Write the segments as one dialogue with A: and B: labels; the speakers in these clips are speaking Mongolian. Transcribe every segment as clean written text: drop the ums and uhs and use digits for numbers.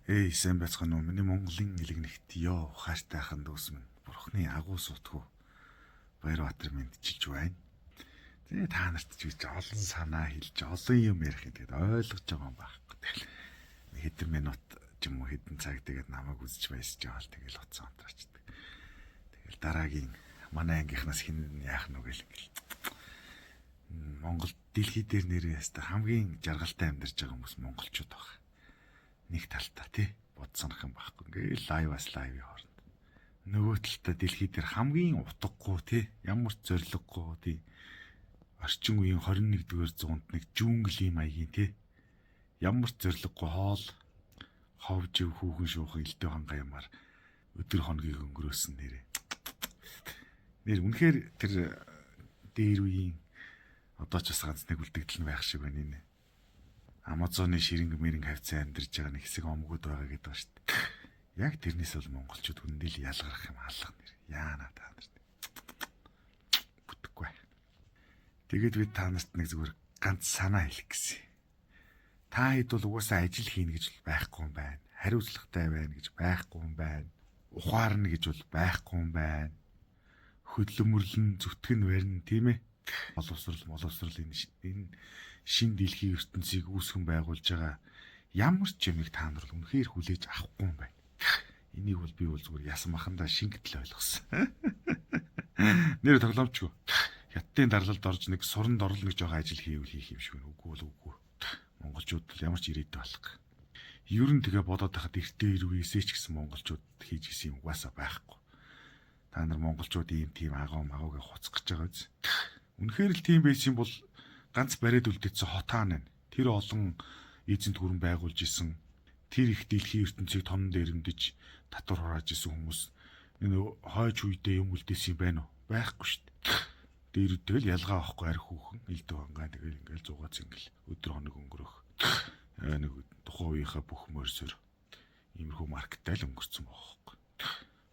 A: Эй, сайн байцгаана уу? Миний Монголын илэгнэгт ёо хаартайхан дүүс минь. Бурхны агуу сутгуу. Баярбаатар мэдчилж байна. Тэгээ та нарт ч гэж олон санаа хэлж, олон юм ярих юм тэгээд ойлгож байгаа юм байхгүй. Тэгэл хэдэн минут ч юм уу хэдэн цаг тэгээд намайг үзэж байсаж байгаа л тэгэл утсан онтрочдөг. Тэгэл дараагийн манай ангийнхнаас хин яах нүгэл ингээл. Монгол дэлхий дээр нэрээ яста хамгийн жаргалтай амьдарч байгаа хүмүүс монголчууд байна. Нэг талтаа тий бодсонох юм байхгүй. Ингээл лайваас лайвын хооронд. Нөгөө талдаа дэлхий дээр хамгийн утгагүй тий ямар ч зориггүй тий орчин үеийн 21-р зуунд нэг жүнглийн маягийн тий ямар ч зориггүй хоол ховж хүүхэн шуухан элдв хангаа ямаар өдөр хоногийг өнгөрөөсөн нэрээ. Нэр үнэхээр тэр дээр үеийн одоо ч бас ганц нэг үлдэгдэл нь байх шиг байна нэ. Амазоны ширинг мэринг хавцан амьдарч байгаа нэг хэсэг омгууд байгаа гэдэг ба шүү дээ. Яг тэрнээс бол монголчууд хүндэл ялгарах юм алга нэр. Яана та нарт. Бүтэхгүй. Тэгээд би та нарт нэг зүгээр ганц санаа хэлэх гэсэн. Та хэд бол угаасаа ажил хийнэ гэж байхгүй юм байна. Хариуцлагатай байна гэж байхгүй юм байна. Ухаарна гэж бол байхгүй юм байна. Хөдөлмөрлөн зүтгэн барьна тийм ээ. Боловсрал энэ шин дэлхийн ертөнцийг үүсгэн байгуулж байгаа ямар ч юмыг та нар үнэхээр хүлээж авахгүй юм байна. Энийг бол би бол зүгээр ясан махандаа шингэтэл ойлгосон. Нэр тоглоомчгүй. Хятадын дарлалд орж нэг суранд орлоо гэж байгаа ажил хийвэл хийх юм шиг байна. Үгүй бол үгүй. Монголчууд бол ямар ч ирээдүй алга. Ер нь тэгээ бодоод байхад эртээ ирвээсээ ч гэсэн монголчууд хийж гисэн юм угаасаа байхгүй. Та нар монголчууд ийм тийм агуу магууг хуцах гэж байгаа биз. Үнэхээр л тийм байсан бол ганц бариад үлдээсэн хот хаан байна. Тэр олон эзэнт гүрэн байгуулж исэн. Тэр их дэлхийн ертөнцийг тонн дээрэмдэж татвар хурааж исэн хүмүүс энэ хойч үедээ юм үлдээсэн юм байна уу? Байхгүй шүү дээ. Дээр тэгэл ялгаа авахгүй арх хүүхэн элдв хангаа тэгэл ингээл 100 цэнгэл өдөр хоног өнгөрөх. Нэг тухайн үеийнхээ бүх морьсоор иймэрхүү маркеттай л өнгөрцөн байгаа байхгүй.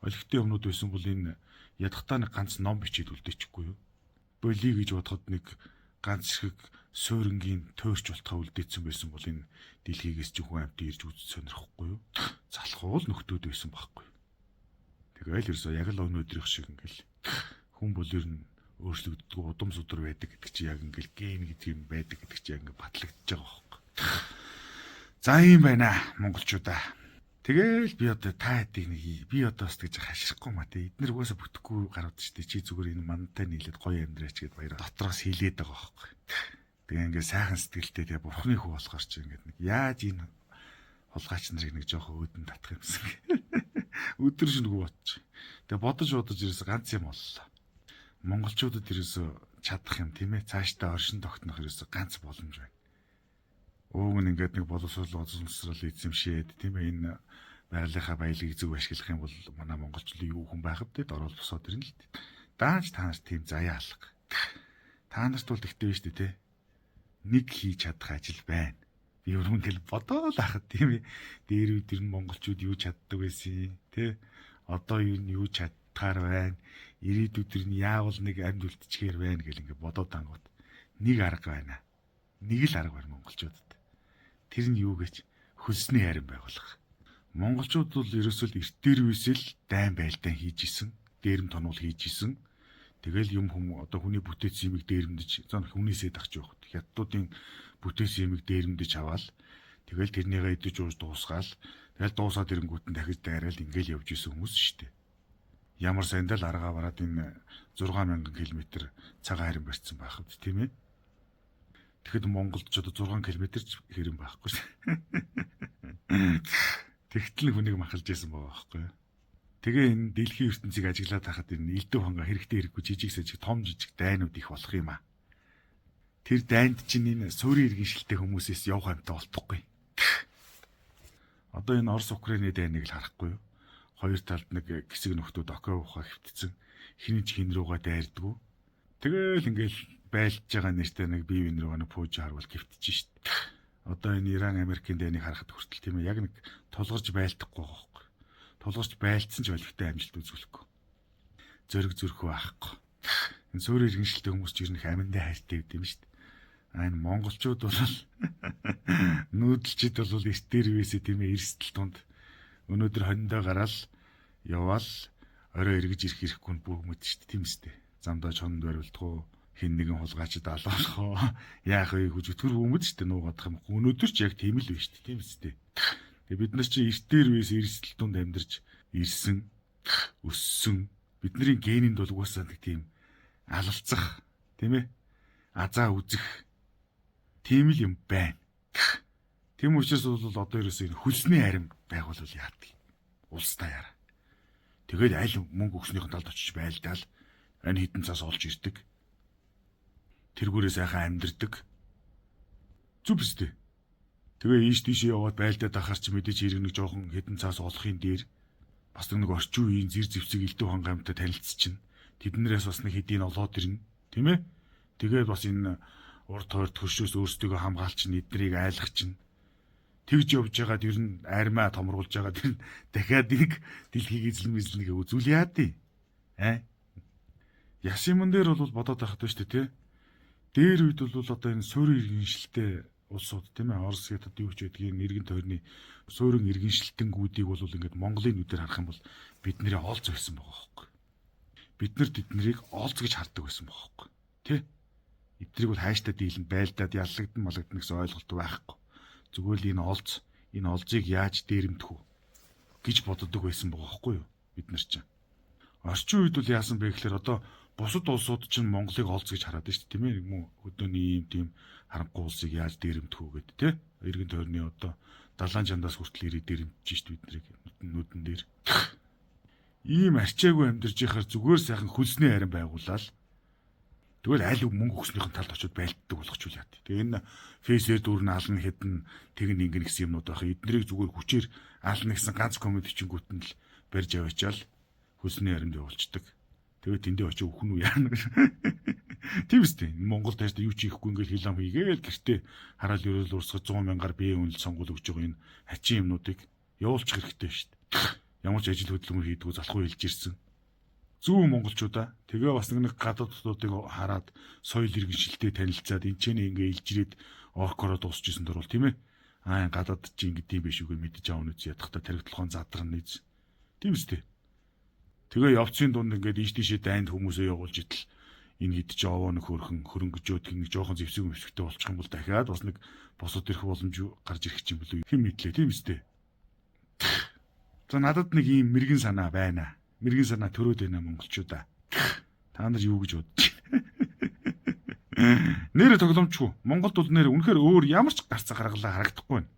A: Олигтой юмнууд байсан бол энэ ядахтаа нэг ганц ном бичиж үлдээчихгүй юу? Боли гэж бодоход нэг ганц шиг суурингийн төөрч болтгоо үлдээсэн байсан бол энэ дэлхийгээс ч хүн амт ирж үзэж сонирхгүй юу? Залхуул нөхдүүд байсан байхгүй. Тэгэл ерөөсөө яг л өнөөдрийнх шиг ингээл хүн бол ер нь өөрчлөгддөг удам судар байдаг гэдэг чи яг ингээл ген гэдэг юм байдаг гэдэг чи яг ингээд батлагдчихж байгаа байхгүй. За юм байна монголчуудаа. Тэгэл би одоо та хэдийг нэг би одоо бас гэж хаширахгүй маа те эднэр угаасаа бүтэхгүй гарууд штэ чи зүгээр энэ мантай нийлээд гоё амьдраач гэд баяраа дотроос хилээд байгаа байхгүй. Тэгээ ингээ сайхан сэтгэлтэй тэгээ бурхны хүү болохоор чи ингээд нэг яаж энэ хулгайч нарыг нэг жоохон өөдөн татах юмсан. Өдөр шөнөгүй бодож. Тэгээ бодож ерөөсө ганц юм боллоо. Монголчуудад ерөөсө чадах юм тийм ээ цаашдаа оршин тогтнох ерөөсө ганц боломж байна. Ууг нь ингээд нэг боловсрол эзэмшээд тийм ээ энэ байгалийнхаа баялагийг зөв ашиглах юм бол манай монголчлын юу хүн байх вэ? Дорол босоод ирнэ л дээ. Дааж та нарт тийм заяа алга. Та нарт бол ихтэй биш үү те? Нэг хийж чадах ажил байна. Би өргөндөл бодоод ахад тийм ээ. Дээр үдир нь монголчууд юу чаддаг байсан те? Одоо юу чадхаар байна? Ирээдүйд нь яавал нэг амьд үлдчихээр байна гэл ингээд бодоод ангууд. Нэг арга байна. Нэг л арга байна монголчуудад. Тэр нь юу гэж хөлсний харин байгуулах. Монголчууд бол ерөөсөө эртээр үесэл дайн байлдаан хийж исэн, дээрэм тонуул хийж исэн. Тэгэл юм одоо хүний бүтээсэн юмыг дээрэмдэж, зан хүнээсээ дагч явах. Хятадуудын бүтээсэн юмыг дээрэмдэж аваад тэгэл тэрнийгээ идэж ууж дуусгаал. Тэгэл дуусаад ирэнгүүтэн дахиж дайраал ингээл явж исэн хүмүүс шүү дээ. Ямар сандал аргаа бараад энэ 6000 км цагаан харин барьсан байхад тийм ээ. Тэгэхэд Монголд ч одоо 6 км ч хэрэм байхгүй шээ. Тэгтэл хүнийг махалж исэн байгаа байхгүй. Тэгээ энэ дэлхийн ертөнцийг ажиглаад хахад энэ элдв ханга хэрэгтэй хэрэггүй жижиг сажиг том жижиг дайнууд их болох юм аа. Тэр дайнд чинь энэ суурийн иргэн шилтэй хүмүүсээс явах амтаа болтохгүй. Одоо энэ Орос Украины дайныг л харахгүй юу? Хоёр талд нэг хэсэг нөхдүүд окей ухаа хөвтцэн хин ч хин руугаа дайрдгүү. Тэгэл ингээл байлж байгаа нэртэй нэг бие биен рүүгээ пууж харвал гівтэж шít. Одоо энэ Иран Америкийн дайныг харахад хүртэл тийм ээ яг нэг тулгарч байлдахгүй байгаа байхгүй. Тулгарч байлцсан ч олигтой амжилт үзүүлэхгүй. Зөриг зүрхөө авахгүй. Энэ суурийн иргэншилтэй хүмүүс ч ер нь их аминдаа хайртай байд юм шít. Энэ монголчууд бол нүүдэлчид бол эрт дээр вэсэ тийм ээ эрсдэл тунд өнөөдөр хониндоо гараал яваал орой эргэж ирэх хэрэггүй бүгмэд шүү дээ тийм үстэй. Замдаа чонд барилдгоо хин нэгэн хулгайчд алуулахоо яах вэ гэж өтгөр бүгмэд шүү дээ нуугадах юм. Өнөөдөр ч яг тийм л байна шүү дээ тийм үстэй. Тэгээ бид нар чи эрт дээр вэсэ эрсдэл тунд амьдарч ирсэн өссөн бидний генэнд бол угаасаа нэг тийм алалцах тийм ээ азаа үзэх тийм л юм байна. Тийм учраас бол одоо ерөөсөө хөлсний харин байгуулвал яадаг. Улс даяараа. Тэгээд аль мөнгө өгснийхэн талд очиж байлдаал энэ хитэн цаас олж ирдэг. Тэргүүрээ сайхан амьдэрдэг. Зүг биз дээ. Тэгээ ийш тийшээ яваад байлдаад ахаар чи мэдээч хэрэг нэг жоохон хитэн цаас олохын дээр бас нэг орчин үеийн зэр зэвсэг элдв хангамтай танилцчихна. Тэднэрээс бас нэг хэдийн олоод ирнэ. Тийм ээ? Тэгээд бас энэ урд хойрт хөршөөс өөрсдөө хамгаалчихна, эднийг айлгахчихна. Тэгж явж байгаад ер нь армаа томруулж байгаа тэр дахиад нэг дэлхийг эзлэмэзлэгээ үзүүл яа дээ. Ясимон дээр бол бодоод байхад ба шүү дээ, тий. Дээр үед бол одоо энэ суурин иргэншилтэй улсууд тийм ээ Орос гэдэг юу ч байдгийг иргэн тойрны суурин иргэншилтэнгүүдийг бол ингээд Монголын нүдээр харах юм бол бидний олз байсан байгаа хөөхгүй. Бид нар тэднийг олз гэж хардаг байсан байгаа хөөхгүй. Тэ? Эднийг бол хайштай дийлэн байлдаад яллагдсан малагдсан гэсэн ойлголт байхгүй. Зүгээр л энэ олзыг яаж дээрэмдэх үү гэж боддог байсан байгаа хөөхгүй юу бид нар чинь. Орчин үед бол яасан бэ гэхээр одоо бусад улсууд чинь Монголыг олз гэж хараад байна шүү дээ тийм ээ. Нэг мөн өдөөний ийм тийм харанхуй улсыг яаж дээрэмдэх үү гэдэг тий. Иргэн тойрны одоо далайн жандаас хүртэл ирээд дээрэмдэж шүү дээ биднийг нүдэн дээр. Ийм арчаагүй амьдарч яхаар зүгээр сайхан хөлсний харин байгуулаад тэгвэл аль мөнгө өгснийхэн талд очиод байлддаг болгочихвол яа. Тэгээ энэ фейсээр дүүрэн ална хэдэн тэгн ингэн гэсэн юмнууд байх. Эднэрийг зүгээр хүчээр ална гэсэн ганц комедичингүүт нь л барьж аваачаал хөлсний харинд явуулцдаг. Тэгээ тэндээ очиж өхөн үү яана. Тийм үстэй. Монголд тааш юу ч хийхгүй ингээл хилам хийгээл гэртээ хараал ерөөл урсгаж 100 мянгаар биеийн үнэл сонгол өгж байгаа энэ хачин юмнуудыг явуулчих хэрэгтэй шүү дээ. Ямар ч ажил хөдөлмөр хийдгүү залхуу хэлж ирсэн. Зүүн монголчуудаа тэгээ бас нэг гадаадуудыг хараад соёл иргэншилтэд танилцаад энэ ч ингээ илжирээд оркороо дуусчихсан дөрвөл тийм ээ. Гадаад чи ингэдэм биш үгүй мэдэж аав нүц ядахта таригдлахын задран нийц. Тийм үстэй. Тэгээ явцын дунд ингээд ийш тийшээ дайнд хүмүүсээ явуулж идэл энэ хэд ч овоо нэг хөрөнгөжөөд нэг жоохон зэвсэг мөвсгтэй болчих юм бол дахиад бас нэг босоод ирэх боломж гарч ирэх юм болов хэн мэдлээ тийм үстэй. За надад нэг ийм мэрэгэн санаа байна. Мэрэгэн санаа төрөөд байна монголчуудаа. Та нар юу гэж бодож байна? Нэр тоглоомчгүй. Монголд бол нэр үнэхээр өөр ямар ч гарц гаргалаа харагдахгүй байна.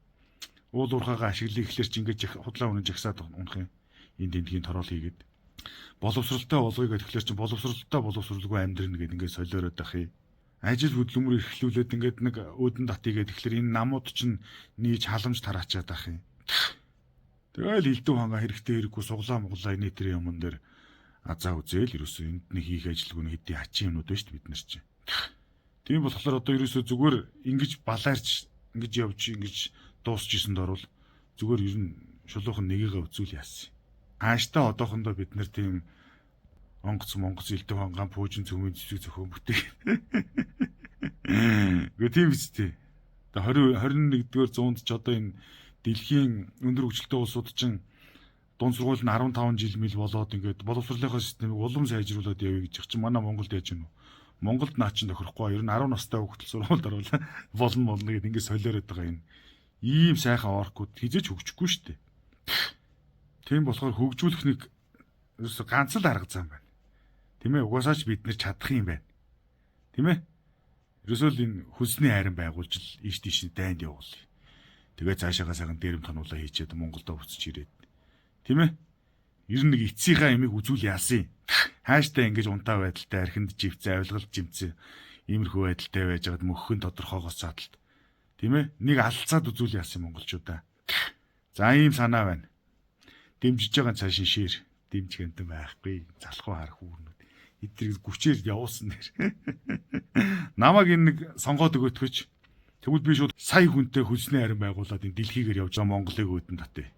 A: Уул уурхаагаа ашиглах ихлээр ч ингэж худлаа үнэн жагсаад унах юм. Энд тентгийн тороол хийгээд боловсралтай болгоё гэхлээр чинь боловсралгүй амьдрна гэдэг ингээд солиороод байх юм. Ажил хөдөлмөр эрхлүүлээд ингээд нэг өөдөн татъя гэхлээр энэ намууд чинь нээж халамж тараачаад байх юм. Тэгэл элдв ханга хэрэгтэй хэрэггүй суглаа моглаа энэ тэр юмн дээр азаа үзээл ерөөсөө энд нэг хийх ажилгүй хэдий хачин юмнууд байна шүү дээ бид нар чинь. Тийм болохоор одоо ерөөсөө зүгээр ингэж балаарч ингэж явж ингэж дуусчихсан дорвол зүгээр ер нь шулуухан нэгийгээ үзүүл яасан. Хааштай одоохондоо бид нар тийм онгоц элдв ханган пуужин цөмийн цэцэг зөхөн бүтээх. Гэхдээ тийм биз дээ. Одоо 21-р зуунд ч одоо энэ дэлхийн өндөр хөгжилтэй улсууд чинь дунд сургууль нь 15 жил мэл болоод ингээд боловсролынхаа системийг улам сайжруулад явъя гэж чинь манай Монголд яаж гэнэ үү? Монголд наа чинь тохирохгүй ер нь 10 настай хүүхдэл сургуульд оруулаа болно гэдэг ингээд солиороод байгаа юм. Ийм сайхан оркууд хизээч хөгжихгүй шүү дээ. Тийм болохоор хөгжүүлэх нэг ерөөсө ганц л арга зам байна. Тийм ээ угаасаач бид нэр чадах юм байна. Тийм ээ. Ерөөсөө л энэ хөлсний хайран байгуулж л ийш тийш дайнд явуул. Тэгээ цаашаага сайхан дээрэм тонуулаа хийчихэд Монголдо буцаж ирээд. Тийм ээ. Ер нь нэг эцсийнхаа ямиг үзүүл яасан. Хааштай ингэж унтаа байдалтай архинд живцээ авилгалж жимцээ иймэрхүү байдалтай байжгаад мөххөн тодорхойгоос цааталт. Тийм ээ. Нэг алцаад үзүүл яасан монголчуудаа. За ийм санаа байна. Дэмжиж байгаа цаашин шир дэмжих юмтай байхгүй. Залхуу харах үүрнүүд. Эдрийг гүчээр явуулсан нэр. Намаг энэ нэг сонгоод өгөөтгөч. Тэгвэл би шууд сая хүнтэй хөлсний харин байгуулад энэ дэлхийгээр явж байгаа Монголыг өөдөн татъя.